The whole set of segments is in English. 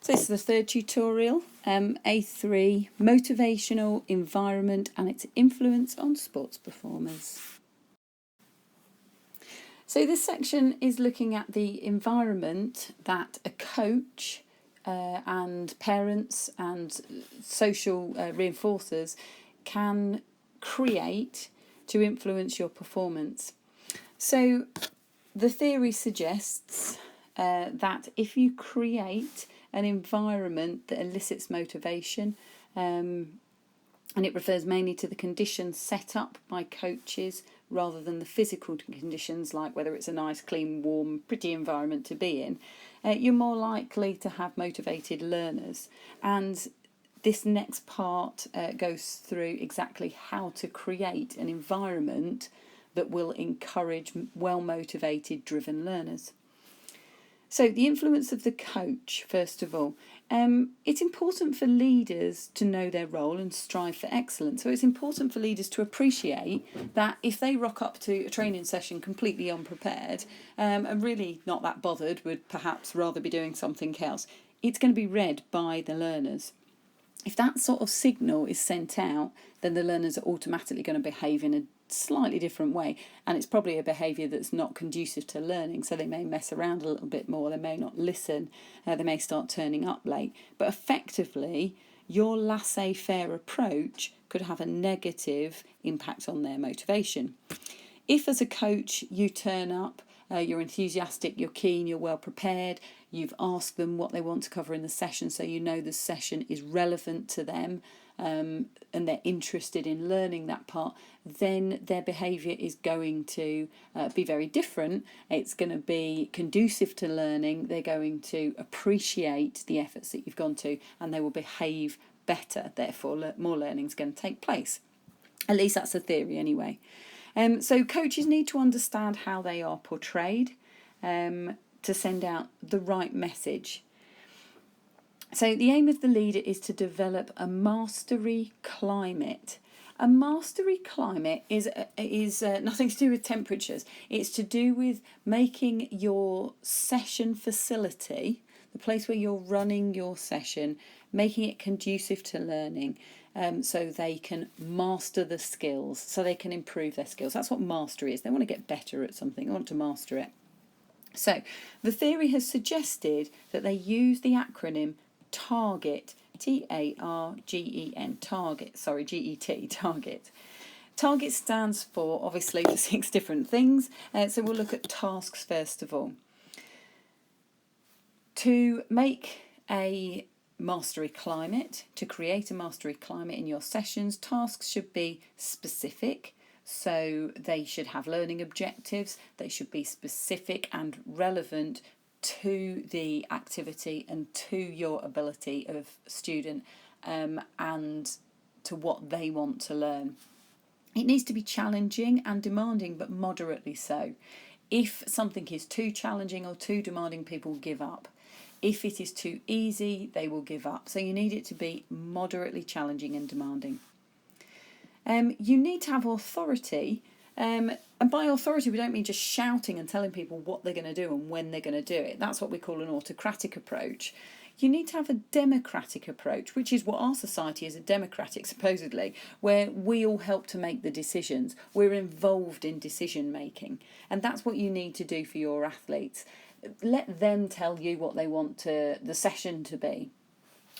So this is the third tutorial, A3, Motivational Environment and its Influence on Sports Performers. So this section is looking at the environment that a coach and parents and social reinforcers can create to influence your performance. So the theory suggests that if you create an environment that elicits motivation, and it refers mainly to the conditions set up by coaches rather than the physical conditions, like whether it's a nice, clean, warm, pretty environment to be in, you're more likely to have motivated learners. And this next part goes through exactly how to create an environment that will encourage well-motivated, driven learners. So the influence of the coach, first of all. It's important for leaders to know their role and strive for excellence. So it's important for leaders to appreciate that if they rock up to a training session completely unprepared and really not that bothered, would perhaps rather be doing something else, it's going to be read by the learners. If that sort of signal is sent out, then the learners are automatically going to behave in a slightly different way, and it's probably a behaviour that's not conducive to learning, so they may mess around a little bit more, they may not listen, they may start turning up late. But effectively, your laissez-faire approach could have a negative impact on their motivation. If as a coach you turn up, you're enthusiastic, you're keen, you're well prepared, you've asked them what they want to cover in the session, so you know the session is relevant to them, and they're interested in learning that part, then their behaviour is going to be very different. It's going to be conducive to learning. They're going to appreciate the efforts that you've gone to, and they will behave better. Therefore, more learning is going to take place. At least that's the theory anyway. So coaches need to understand how they are portrayed to send out the right message. So the aim of the leader is to develop a mastery climate. A mastery climate is nothing to do with temperatures. It's to do with making your session facility, the place where you're running your session, making it conducive to learning, so they can master the skills, so they can improve their skills. That's what mastery is. They want to get better at something. They want to master it. So the theory has suggested that they use the acronym TARGET, T-A-R-G-E-N, target, G-E-T, target. Target stands for, obviously, for 6 different things. So we'll look at tasks first of all. To make a mastery climate, to create a mastery climate in your sessions, tasks should be specific. So they should have learning objectives. They should be specific and relevant to the activity and to your ability of student and to what they want to learn. It needs to be challenging and demanding, but moderately so. If something is too challenging or too demanding, people will give up. If it is too easy, they will give up. So you need it to be moderately challenging and demanding. You need to have authority. And by authority, we don't mean just shouting and telling people what they're going to do and when they're going to do it. That's what we call an autocratic approach. You need to have a democratic approach, which is what our society is, a democratic, supposedly, where we all help to make the decisions. We're involved in decision making. And that's what you need to do for your athletes. Let them tell you what they want the session to be,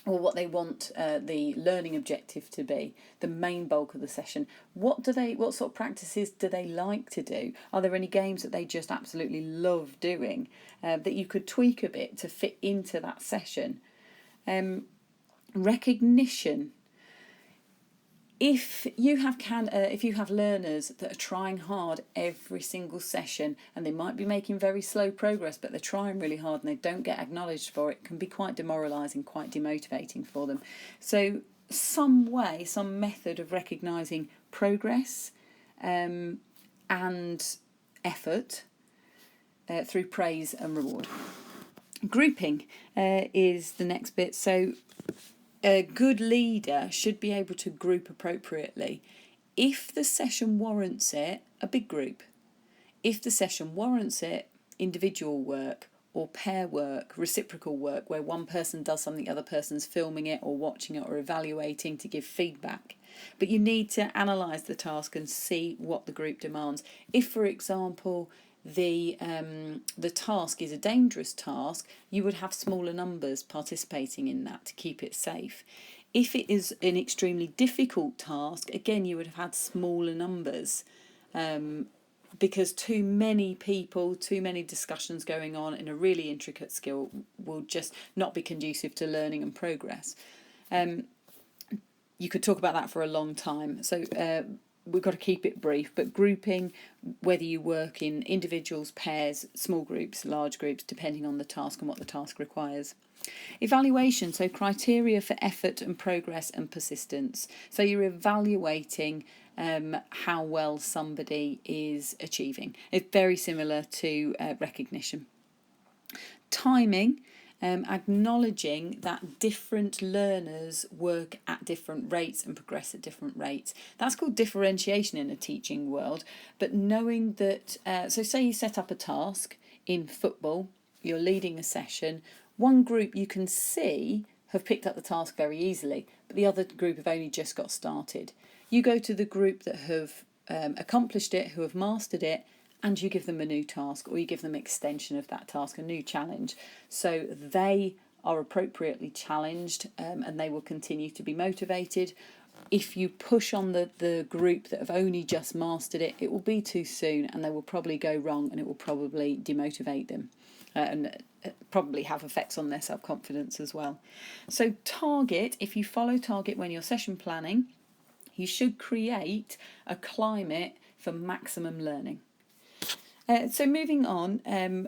or what they want the learning objective to be, the main bulk of the session. What sort of practices do they like to do? Are there any games that they just absolutely love doing that you could tweak a bit to fit into that session? Recognition. If you have learners that are trying hard every single session, and they might be making very slow progress, but they're trying really hard and they don't get acknowledged for it, can be quite demoralising, quite demotivating for them. So some method of recognising progress and effort through praise and reward. Grouping is the next bit. So a good leader should be able to group appropriately. If the session warrants it, a big group. If the session warrants it, individual work, or pair work, reciprocal work, where one person does something, the other person's filming it or watching it or evaluating to give feedback. But you need to analyse the task and see what the group demands. If, for example, the task is a dangerous task, you would have smaller numbers participating in that to keep it safe. If it is an extremely difficult task, again, you would have had smaller numbers, because too many people, too many discussions going on in a really intricate skill will just not be conducive to learning and progress. You could talk about that for a long time. So we've got to keep it brief, but grouping, whether you work in individuals, pairs, small groups, large groups, depending on the task and what the task requires. Evaluation, so criteria for effort and progress and persistence. So you're evaluating how well somebody is achieving. It's very similar to recognition. Timing, acknowledging that different learners work at different rates and progress at different rates. That's called differentiation in a teaching world. But knowing that, so say you set up a task in football, you're leading a session, one group you can see have picked up the task very easily, but the other group have only just got started. You go to the group that have accomplished it, who have mastered it, and you give them a new task, or you give them extension of that task, a new challenge. So they are appropriately challenged, and they will continue to be motivated. If you push on the group that have only just mastered it, it will be too soon, and they will probably go wrong, and it will probably demotivate them, and probably have effects on their self-confidence as well. So target, if you follow target when you're session planning, you should create a climate for maximum learning. So moving on,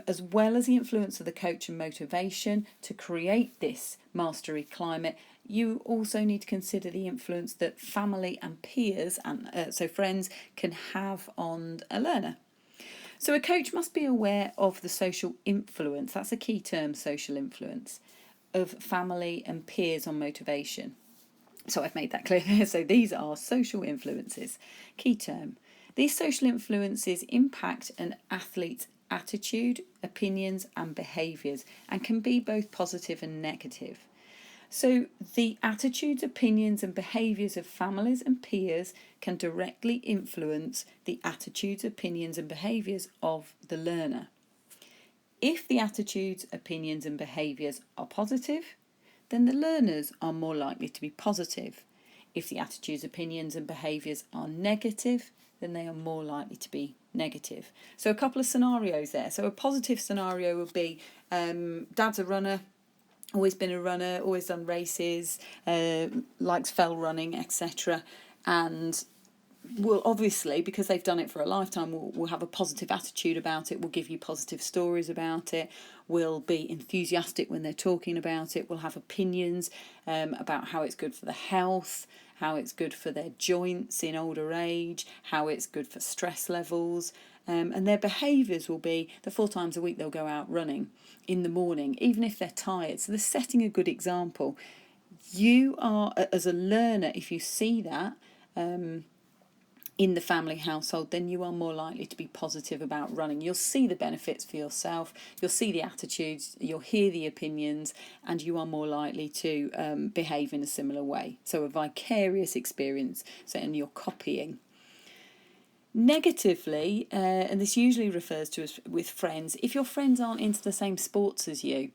as well as the influence of the coach and motivation to create this mastery climate, you also need to consider the influence that family and peers, and so friends, can have on a learner. So a coach must be aware of the social influence, that's a key term, social influence, of family and peers on motivation. So I've made that clear there. So these are social influences, key term. These social influences impact an athlete's attitude, opinions and behaviours, and can be both positive and negative. So the attitudes, opinions and behaviours of families and peers can directly influence the attitudes, opinions and behaviours of the learner. If the attitudes, opinions and behaviours are positive, then the learners are more likely to be positive. If the attitudes, opinions and behaviours are negative, then they are more likely to be negative. So a couple of scenarios there. So a positive scenario would be dad's a runner, always been a runner, always done races, likes fell running, etc. And will obviously, because they've done it for a lifetime, will have a positive attitude about it, will give you positive stories about it, will be enthusiastic when they're talking about it, will have opinions about how it's good for the health, how it's good for their joints in older age, how it's good for stress levels. And their behaviours will be that 4 times a week they'll go out running in the morning, even if they're tired. So they're setting a good example. You are, as a learner, if you see that in the family household, then you are more likely to be positive about running. You'll see the benefits for yourself, you'll see the attitudes, you'll hear the opinions, and you are more likely to behave in a similar way. So a vicarious experience, so, and you're copying. Negatively, and this usually refers to as with friends, if your friends aren't into the same sports as you,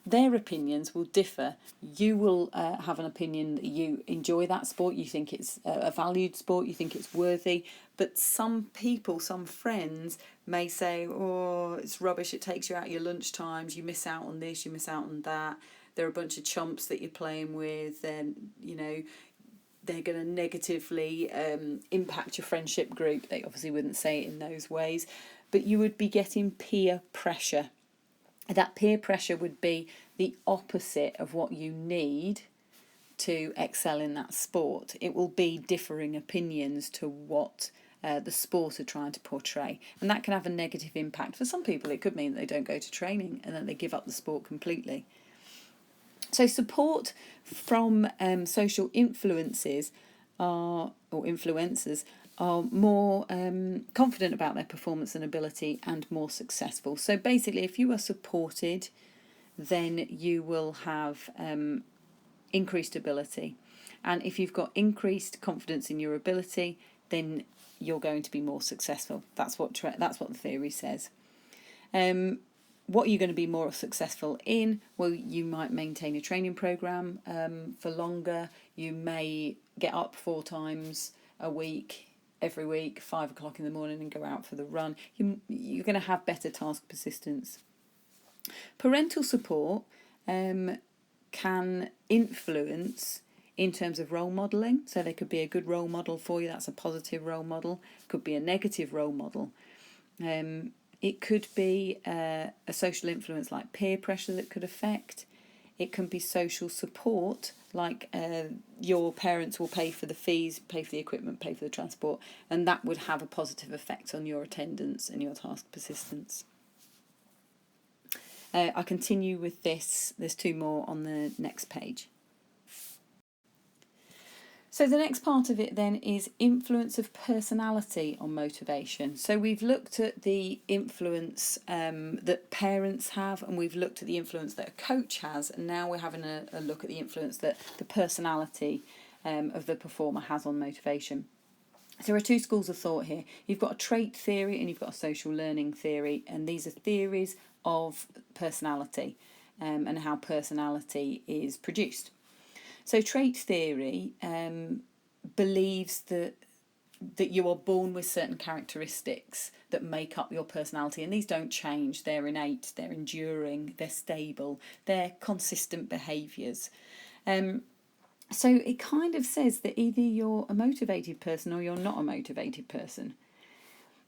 their opinions will differ. You will have an opinion that you enjoy that sport, you think it's a valued sport, you think it's worthy, but some people, some friends may say, oh, it's rubbish, it takes you out your lunch times, you miss out on this, you miss out on that, they're a bunch of chumps that you're playing with, and you know, they're going to negatively impact your friendship group. They obviously wouldn't say it in those ways, but you would be getting peer pressure. That peer pressure would be the opposite of what you need to excel in that sport. It will be differing opinions to what the sport are trying to portray, and that can have a negative impact. For some people it could mean that they don't go to training and that they give up the sport completely. So support from social influences or influencers are more confident about their performance and ability and more successful. So basically, if you are supported, then you will have increased ability. And if you've got increased confidence in your ability, then you're going to be more successful. That's what the theory says. What are you going to be more successful in? Well, you might maintain a training program for longer. You may get up 4 times a week, every week, 5 o'clock in the morning, and go out for the run. You're going to have better task persistence. Parental support can influence in terms of role modelling. So they could be a good role model for you. That's a positive role model. Could be a negative role model. It could be a social influence like peer pressure that could affect. It can be social support, like your parents will pay for the fees, pay for the equipment, pay for the transport, and that would have a positive effect on your attendance and your task persistence. I continue with this. There's 2 more on the next page. So the next part of it then is influence of personality on motivation. So we've looked at the influence that parents have, and we've looked at the influence that a coach has, and now we're having a look at the influence that the personality of the performer has on motivation. So there are 2 schools of thought here. You've got a trait theory and you've got a social learning theory, and these are theories of personality and how personality is produced. So trait theory believes that you are born with certain characteristics that make up your personality, and these don't change. They're innate, they're enduring, they're stable, they're consistent behaviours. So it kind of says that either you're a motivated person or you're not a motivated person.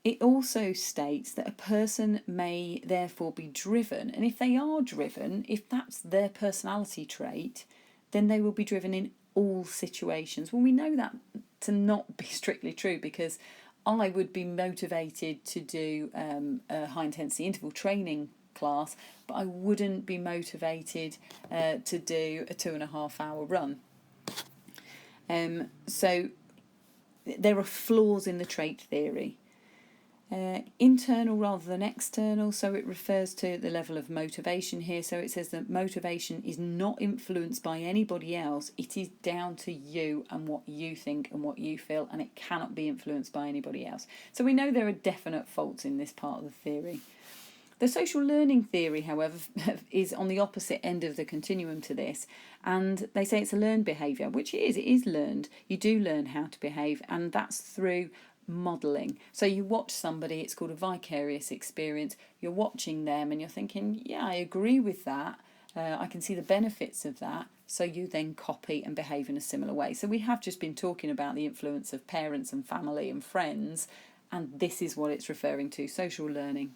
It also states that a person may therefore be driven, and if they are driven, if that's their personality trait, then they will be driven in all situations. Well, we know that to not be strictly true, because I would be motivated to do a high intensity interval training class, but I wouldn't be motivated to do a 2.5 hour run. So there are flaws in the trait theory. Internal rather than external, so it refers to the level of motivation here. So it says that motivation is not influenced by anybody else. It is down to you and what you think and what you feel, and it cannot be influenced by anybody else. So we know there are definite faults in this part of the theory. The social learning theory, however, is on the opposite end of the continuum to this, and they say it's a learned behaviour, which it is learned. You do learn how to behave, and that's through modelling. So you watch somebody, it's called a vicarious experience. You're watching them and you're thinking, yeah, I agree with that. I can see the benefits of that. So you then copy and behave in a similar way. So we have just been talking about the influence of parents and family and friends, and this is what it's referring to, social learning.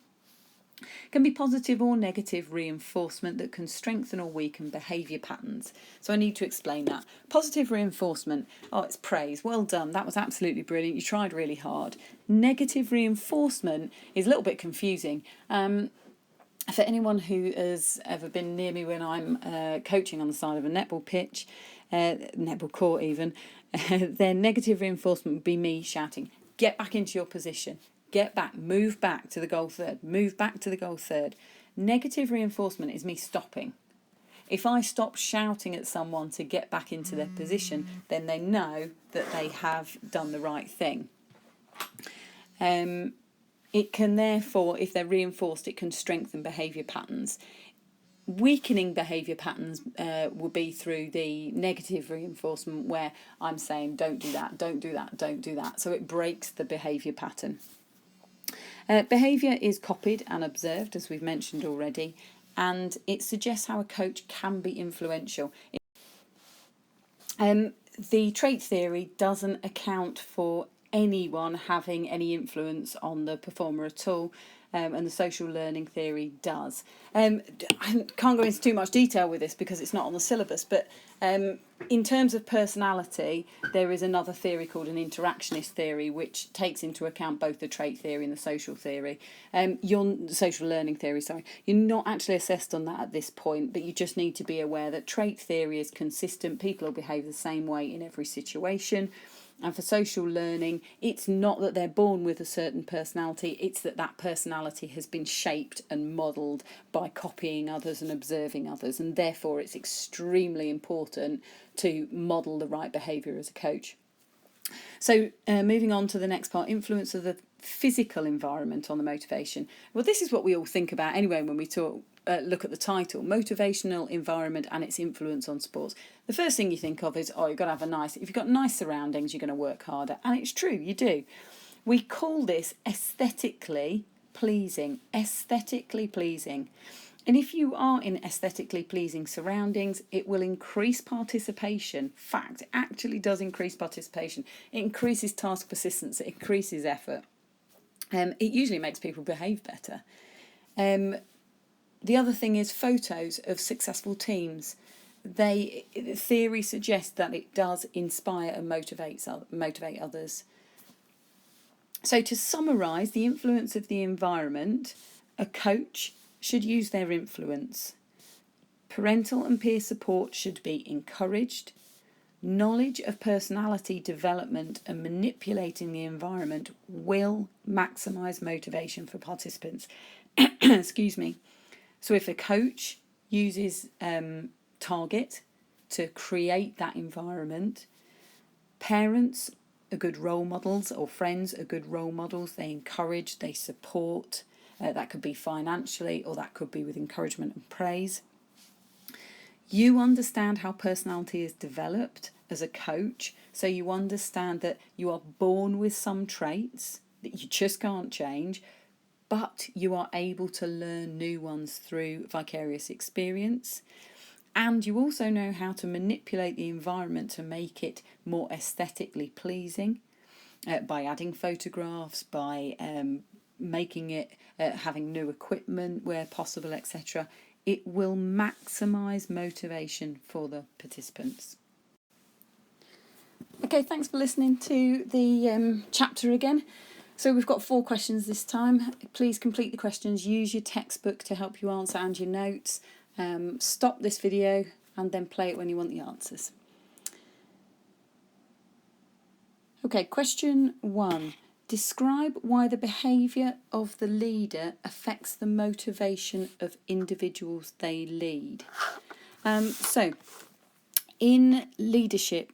It can be positive or negative reinforcement that can strengthen or weaken behaviour patterns. So I need to explain that. Positive reinforcement, it's praise, well done, that was absolutely brilliant, you tried really hard. Negative reinforcement is a little bit confusing. For anyone who has ever been near me when I'm coaching on the side of a netball pitch, netball court even, then negative reinforcement would be me shouting, get back into your position. Get back, move back to the goal third, move back to the goal third. Negative reinforcement is me stopping. If I stop shouting at someone to get back into their position, then they know that they have done the right thing. It can therefore, if they're reinforced, it can strengthen behaviour patterns. Weakening behaviour patterns will be through the negative reinforcement, where I'm saying don't do that, don't do that, don't do that. So it breaks the behaviour pattern. Behaviour is copied and observed, as we've mentioned already, and it suggests how a coach can be influential. The trait theory doesn't account for anyone having any influence on the performer at all, and the social learning theory does. I can't go into too much detail with this because it's not on the syllabus, but in terms of personality, there is another theory called an interactionist theory, which takes into account both the trait theory and the social theory. Your social learning theory, sorry. You're not actually assessed on that at this point, but you just need to be aware that trait theory is consistent. People will behave the same way in every situation. And for social learning, it's not that they're born with a certain personality, it's that that personality has been shaped and modelled by copying others and observing others. And therefore, it's extremely important to model the right behaviour as a coach. So moving on to the next part, influence of the physical environment on the motivation. Well, this is what we all think about anyway when we look at the title, motivational environment and its influence on sports. The first thing you think of is, oh, you've got to have if you've got nice surroundings, you're going to work harder. And it's true, you do. We call this aesthetically pleasing. Aesthetically pleasing. And if you are in aesthetically pleasing surroundings, it will increase participation. Fact, it actually does increase participation. It increases task persistence, it increases effort. It usually makes people behave better. The other thing is photos of successful teams. Theory suggests that it does inspire and motivate others. So to summarise the influence of the environment, a coach should use their influence. Parental and peer support should be encouraged. Knowledge of personality development and manipulating the environment will maximise motivation for participants. Excuse me. So if a coach uses target to create that environment, parents are good role models, or friends are good role models. They encourage, they support. That could be financially, or that could be with encouragement and praise. You understand how personality is developed as a coach, so you understand that you are born with some traits that you just can't change, but you are able to learn new ones through vicarious experience. And you also know how to manipulate the environment to make it more aesthetically pleasing, by adding photographs, by making it, having new equipment where possible, etc. It will maximise motivation for the participants. Okay, thanks for listening to the chapter again. So we've got 4 questions this time. Please complete the questions, use your textbook to help you answer and your notes. Stop this video and then play it when you want the answers. Okay, question 1. Describe why the behaviour of the leader affects the motivation of individuals they lead. So, in leadership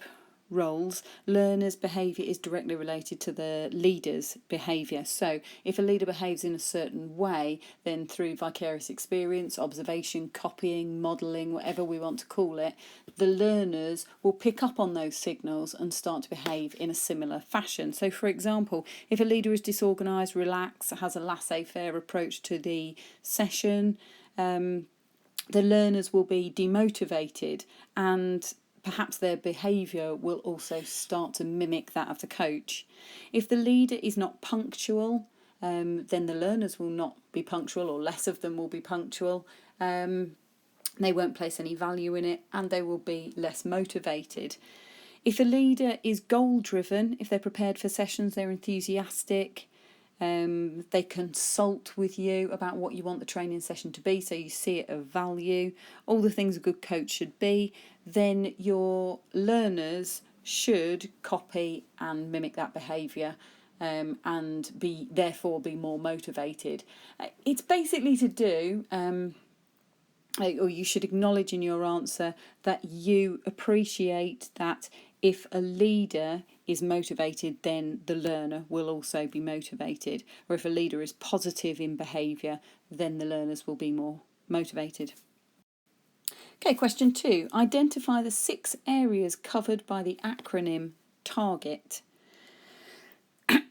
roles, learners' behaviour is directly related to the leader's behaviour. So if a leader behaves in a certain way, then through vicarious experience, observation, copying, modelling, whatever we want to call it, the learners will pick up on those signals and start to behave in a similar fashion. So for example, if a leader is disorganised, relaxed, has a laissez-faire approach to the session, the learners will be demotivated, and perhaps their behaviour will also start to mimic that of the coach. If the leader is not punctual, then the learners will not be punctual, or less of them will be punctual. They won't place any value in it, and they will be less motivated. If a leader is goal-driven, if they're prepared for sessions, they're enthusiastic, they consult with you about what you want the training session to be, so you see it of value, all the things a good coach should be, then your learners should copy and mimic that behaviour, and therefore be more motivated. It's basically to do, or you should acknowledge in your answer that you appreciate that if a leader is motivated, then the learner will also be motivated. Or if a leader is positive in behaviour, then the learners will be more motivated. Okay, question 2. Identify the 6 areas covered by the acronym TARGET.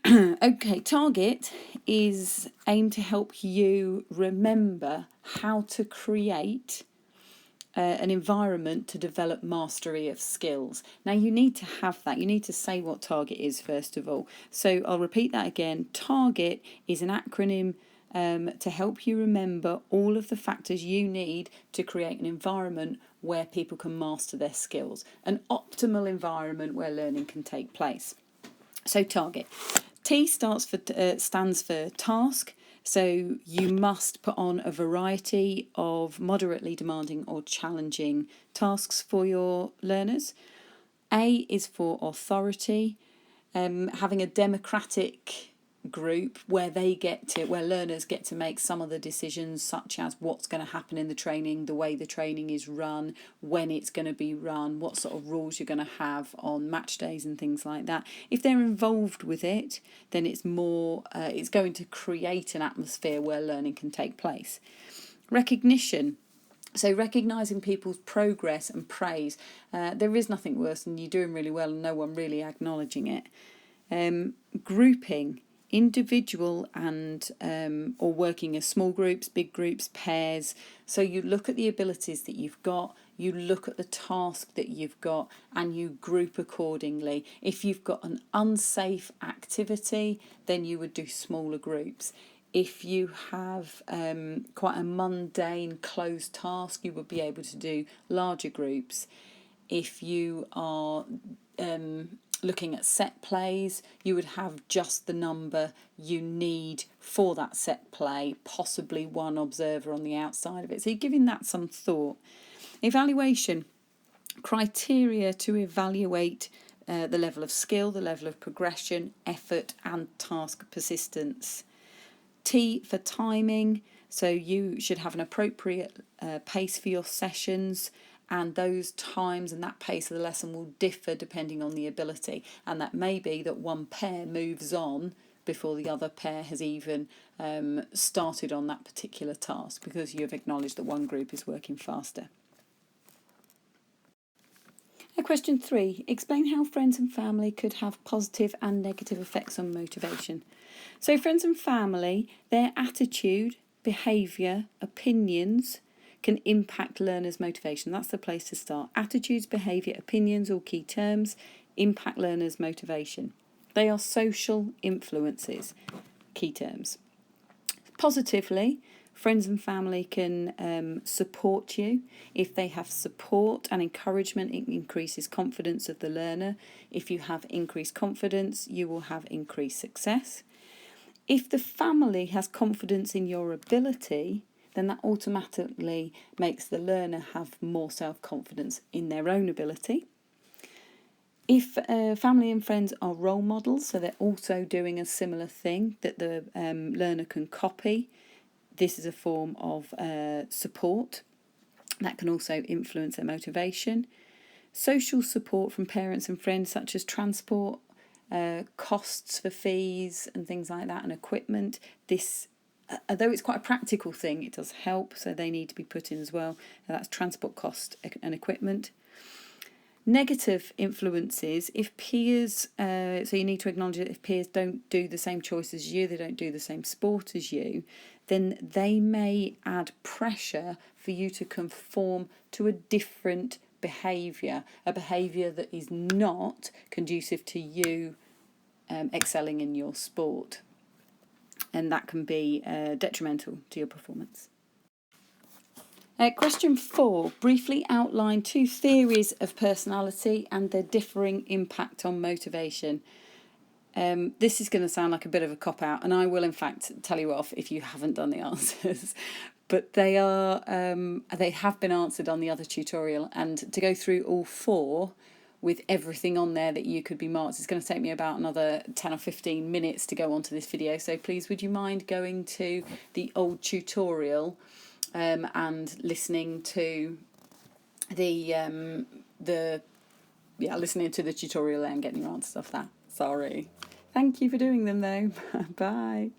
Okay, TARGET is aimed to help you remember how to create an environment to develop mastery of skills. Now you need to have that. You need to say what TARGET is first of all. So I'll repeat that again. TARGET is an acronym to help you remember all of the factors you need to create an environment where people can master their skills. An optimal environment where learning can take place. So TARGET. T stands for task. So you must put on a variety of moderately demanding or challenging tasks for your learners. A is for authority. Having a democratic group where learners get to make some of the decisions, such as what's going to happen in the training, the way the training is run, when it's going to be run, what sort of rules you're going to have on match days and things like that. If they're involved with it, then it's going to create an atmosphere where learning can take place. Recognition. So recognising people's progress and praise. There is nothing worse than you doing really well and no one really acknowledging it. Grouping. Individual and or working as small groups, big groups, pairs. So you look at the abilities that you've got, you look at the task that you've got, and you group accordingly. If you've got an unsafe activity, then you would do smaller groups. If you have quite a mundane, closed task, you would be able to do larger groups. If you are looking at set plays, you would have just the number you need for that set play, possibly one observer on the outside of it. So you're giving that some thought. Evaluation. Criteria to evaluate the level of skill, the level of progression, effort and task persistence. T for timing. So you should have an appropriate pace for your sessions, and those times and that pace of the lesson will differ depending on the ability, and that may be that one pair moves on before the other pair has even started on that particular task, because you've acknowledged that one group is working faster. Question 3. Explain how friends and family could have positive and negative effects on motivation. So friends and family, their attitude, behaviour, opinions can impact learners' motivation. That's the place to start. Attitudes, behaviour, opinions, all key terms, impact learners' motivation. They are social influences, key terms. Positively, friends and family can support you. If they have support and encouragement, it increases confidence of the learner. If you have increased confidence, you will have increased success. If the family has confidence in your ability, then that automatically makes the learner have more self-confidence in their own ability. If family and friends are role models, so they're also doing a similar thing that the learner can copy, this is a form of support that can also influence their motivation. Social support from parents and friends, such as transport, costs for fees and things like that, and equipment. This, although it's quite a practical thing, it does help, so they need to be put in as well. That's transport cost and equipment. Negative influences, if peers, so you need to acknowledge that if peers don't do the same choice as you, they don't do the same sport as you, then they may add pressure for you to conform to a different behaviour, a behaviour that is not conducive to you excelling in your sport. And that can be detrimental to your performance. Question 4. Briefly outline 2 theories of personality and their differing impact on motivation. This is going to sound like a bit of a cop-out, and I will in fact tell you off if you haven't done the answers. But they have been answered on the other tutorial, and to go through all 4 with everything on there that you could be marked, it's going to take me about another 10 or 15 minutes to go onto this video. So please, would you mind going to the old tutorial and listening to listening to the tutorial and getting your answers off that. Sorry. Thank you for doing them though. Bye.